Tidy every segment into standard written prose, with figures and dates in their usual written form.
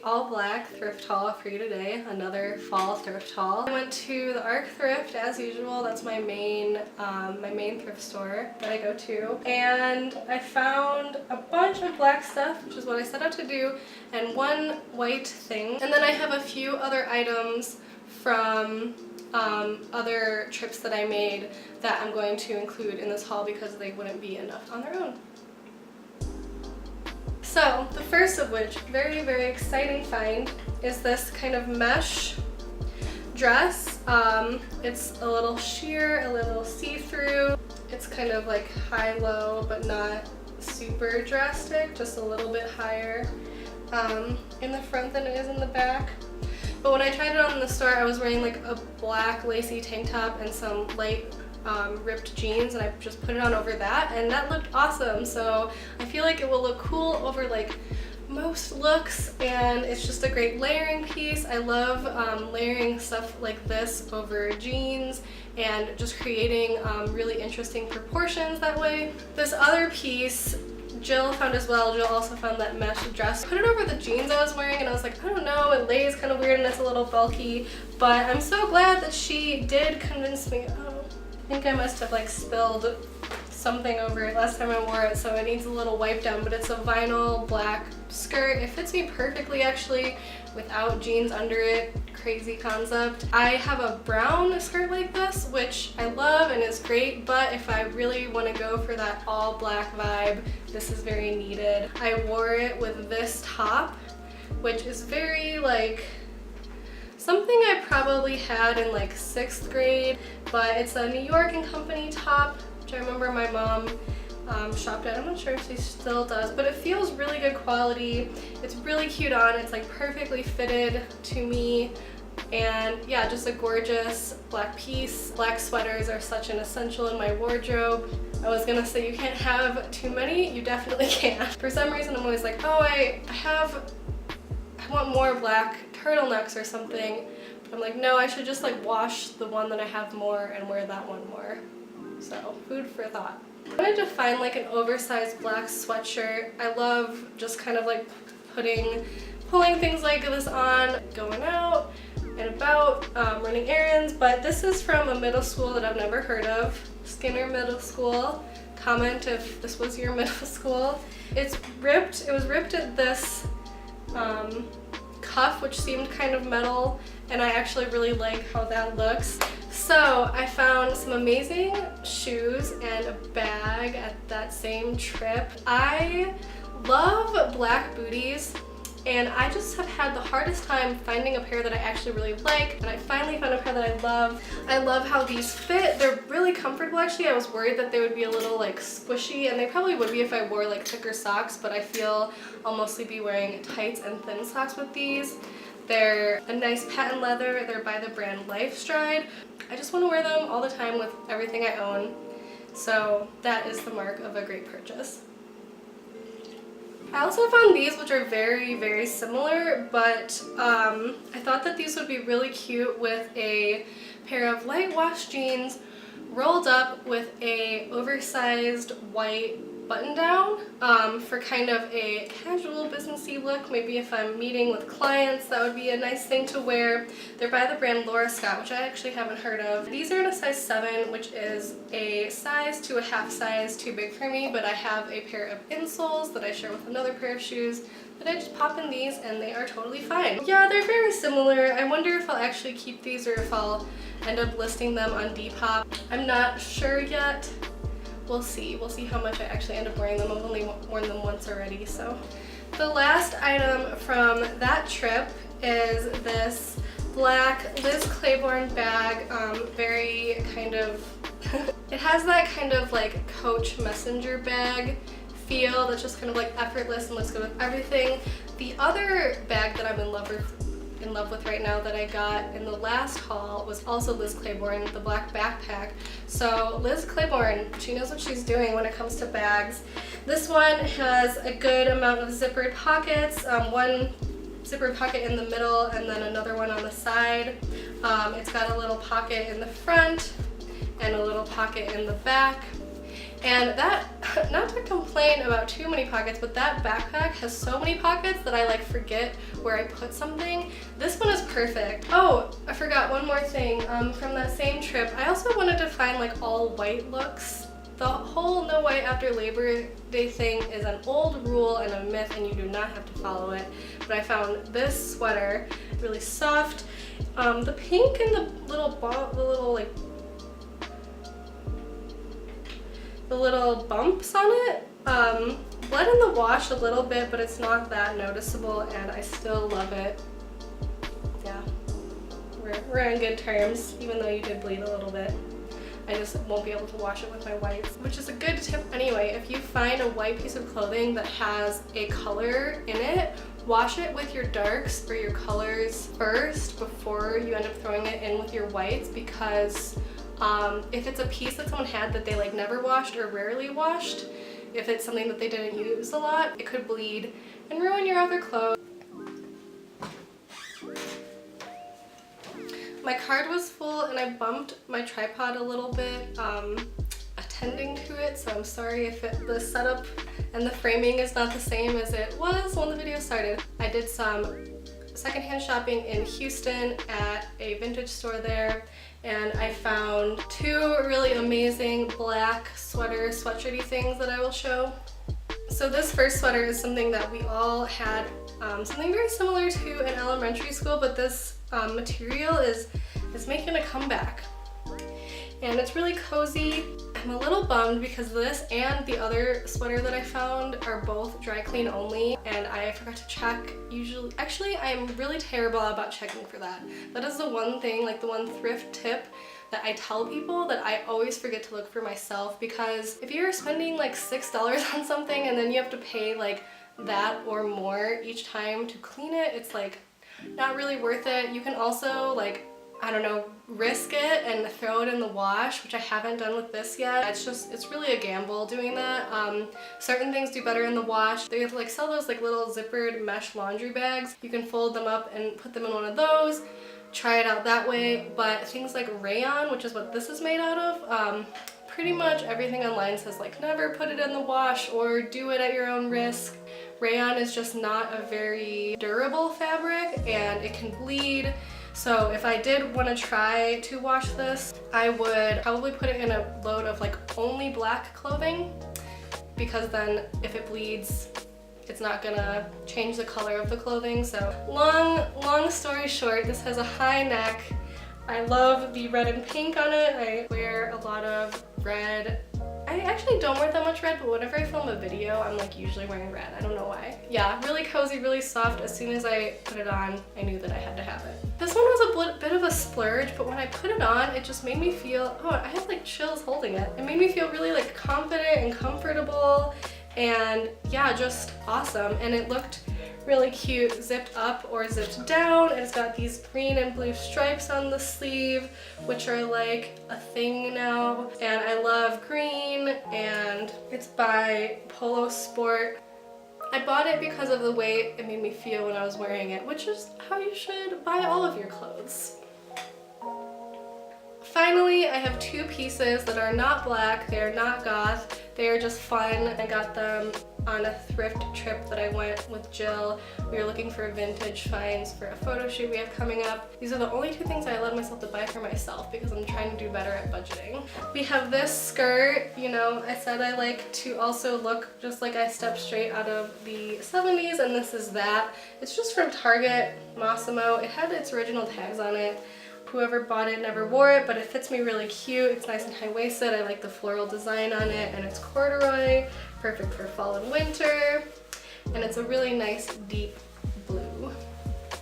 All black thrift haul for you today, another fall thrift haul. I went to the Arc Thrift as usual. That's my main thrift store that I go to, and I found a bunch of black stuff, which is what I set out to do, and one white thing. And then I have a few other items from other trips that I made that I'm going to include in this haul because they wouldn't be enough on their own. So the first of which, very, very exciting find, is this kind of mesh dress. It's a little sheer, a little see-through. It's kind of like high-low, but not super drastic, just a little bit higher in the front than it is in the back. But when I tried it on in the store, I was wearing like a black lacy tank top and some light ripped jeans, and I just put it on over that, and that looked awesome. So I feel like it will look cool over like most looks, and it's just a great layering piece. I love layering stuff like this over jeans and just creating really interesting proportions that way. This other piece Jill found as well. Jill also found that mesh dress. Put it over the jeans I was wearing, and I was like, I don't know, it lays kind of weird and it's a little bulky, but I'm so glad that she did convince me. I think I must have like spilled something over it last time I wore it, so it needs a little wipe down, but it's a vinyl black skirt. It fits me perfectly actually without jeans under it. Crazy concept. I have a brown skirt like this, which I love and is great, but if I really want to go for that all black vibe, this is very needed. I wore it with this top, which is very like something I probably had in like 6th grade, but it's a New York & Company top, which I remember my mom shopped at. I'm not sure if she still does, but it feels really good quality. It's really cute on. It's like perfectly fitted to me, and yeah, just a gorgeous black piece. Black sweaters are such an essential in my wardrobe. I was gonna say you can't have too many. You definitely can. For some reason I'm always like, oh, I want more black turtlenecks or something, but I'm like, no, I should just like wash the one that I have more and wear that one more. So food for thought. I wanted to find like an oversized black sweatshirt. I love just kind of like pulling things like this on, going out and about, running errands, but this is from a middle school that I've never heard of, Skinner Middle School. Comment if this was your middle school. It's ripped. It was ripped at this cuff, which seemed kind of metal, and I actually really like how that looks. So I found some amazing shoes and a bag at that same trip. I love black booties, and I just have had the hardest time finding a pair that I actually really like, and I finally found a pair that I love. I love how these fit. They're really comfortable actually. I was worried that they would be a little like squishy, and they probably would be if I wore like thicker socks, but I feel I'll mostly be wearing tights and thin socks with these. They're a nice patent leather. They're by the brand Lifestride. I just want to wear them all the time with everything I own, so that is the mark of a great purchase. I also found these, which are very, very similar, but I thought that these would be really cute with a pair of light wash jeans rolled up with a oversized white button down for kind of a casual businessy look. Maybe if I'm meeting with clients, that would be a nice thing to wear. They're by the brand Laura Scott, which I actually haven't heard of. These are in a size 7, which is a size to a half size too big for me, but I have a pair of insoles that I share with another pair of shoes that I just pop in these, and they are totally fine. Yeah, they're very similar. I wonder if I'll actually keep these or if I'll end up listing them on Depop. I'm not sure yet. We'll see. We'll see how much I actually end up wearing them. I've only worn them once already, so. The last item from that trip is this black Liz Claiborne bag. Very kind of, it has that kind of like Coach messenger bag feel that's just kind of like effortless and looks good with everything. The other bag that I'm in love with right now that I got in the last haul was also Liz Claiborne, the black backpack. So Liz Claiborne, she knows what she's doing when it comes to bags. This one has a good amount of zippered pockets. One zipper pocket in the middle and then another one on the side. It's got a little pocket in the front and a little pocket in the back. And that, not to complain about too many pockets, but that backpack has so many pockets that I like forget where I put something. This one is perfect. Oh, I forgot one more thing from that same trip. I also wanted to find like all white looks. The whole no white after Labor Day thing is an old rule and a myth, and you do not have to follow it. But I found this sweater, really soft. The pink and the little bumps on it bled in the wash a little bit, but it's not that noticeable, and I still love it. Yeah, we're on good terms, even though you did bleed a little bit. I just won't be able to wash it with my whites, which is a good tip anyway. If you find a white piece of clothing that has a color in it, wash it with your darks or your colors first before you end up throwing it in with your whites, because if it's a piece that someone had that they like never washed or rarely washed, if it's something that they didn't use a lot, it could bleed and ruin your other clothes. My card was full and I bumped my tripod a little bit attending to it, so I'm sorry if the setup and the framing is not the same as it was when the video started. I did some secondhand shopping in Houston at a vintage store there, and I found two really amazing black sweatshirty things that I will show. So this first sweater is something that we all had, something very similar to in elementary school, but this material is making a comeback. And it's really cozy. I'm a little bummed because this and the other sweater that I found are both dry clean only, and I forgot to check. Usually, actually, I'm really terrible about checking for that. That is the one thing, like the one thrift tip that I tell people that I always forget to look for myself, because if you're spending like $6 on something and then you have to pay like that or more each time to clean it, it's like not really worth it. You can also, like, I don't know, risk it and throw it in the wash, which I haven't done with this yet. It's really a gamble doing that. Certain things do better in the wash. They like sell those like little zippered mesh laundry bags. You can fold them up and put them in one of those. Try it out that way. But things like rayon, which is what this is made out of, pretty much everything online says like never put it in the wash or do it at your own risk. Rayon is just not a very durable fabric and it can bleed. So if I did want to try to wash this, I would probably put it in a load of like only black clothing, because then if it bleeds, it's not gonna change the color of the clothing. So long story short, this has a high neck. I love the red and pink on it. I wear a lot of red. I actually don't wear that much red, but whenever I film a video, I'm like usually wearing red. I don't know why. Yeah, really cozy, really soft. As soon as I put it on, I knew that I had to have it. This one was a bit of a splurge, but when I put it on, it just made me feel, oh, I had like chills holding it. It made me feel really like confident and comfortable, and yeah, just awesome. And it looked really cute zipped up or zipped down. It's got these green and blue stripes on the sleeve, which are like a thing now, and I love green, and it's by Polo Sport. I bought it because of the way it made me feel when I was wearing it, which is how you should buy all of your clothes. Finally, I have two pieces that are not black, they are not goth, they are just fun. I got them on a thrift trip that I went with Jill. We were looking for vintage finds for a photo shoot we have coming up. These are the only two things I allowed myself to buy for myself because I'm trying to do better at budgeting. We have this skirt. You know, I said I like to also look just like I stepped straight out of the 70s, and this is that. It's just from Target, Massimo. It had its original tags on it. Whoever bought it never wore it, but it fits me really cute. It's nice and high-waisted. I like the floral design on it, and it's corduroy, perfect for fall and winter, and it's a really nice deep blue.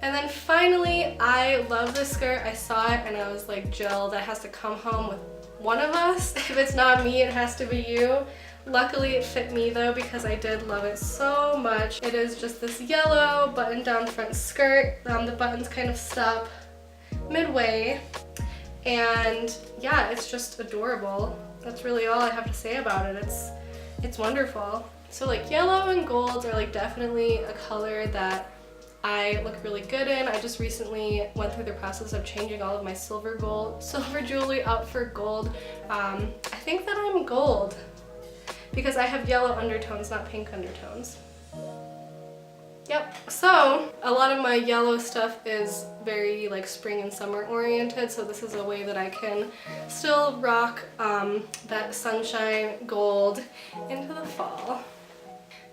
And then finally, I love this skirt. I saw it and I was like, Jill, that has to come home with one of us. If it's not me, it has to be you. Luckily it fit me though, because I did love it so much. It is just this yellow button-down front skirt. The buttons kind of stop midway, and yeah, it's just adorable. That's really all I have to say about it. It's wonderful. So like yellow and gold are like definitely a color that I look really good in. I just recently went through the process of changing all of my silver jewelry out for gold. I think that I'm gold because I have yellow undertones, not pink undertones. Yep, so a lot of my yellow stuff is very like spring and summer oriented, so this is a way that I can still rock that sunshine gold into the fall.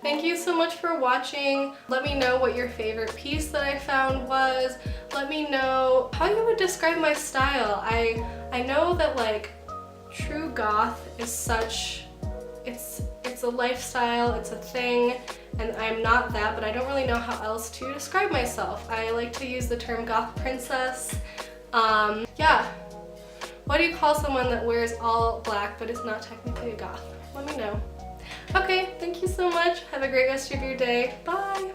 Thank you so much for watching. Let me know what your favorite piece that I found was. Let me know how you would describe my style. I know that like true goth is such, it's a lifestyle, it's a thing, and I'm not that, but I don't really know how else to describe myself. I like to use the term goth princess. Yeah. What do you call someone that wears all black but is not technically a goth? Let me know. Okay, thank you so much. Have a great rest of your day. Bye!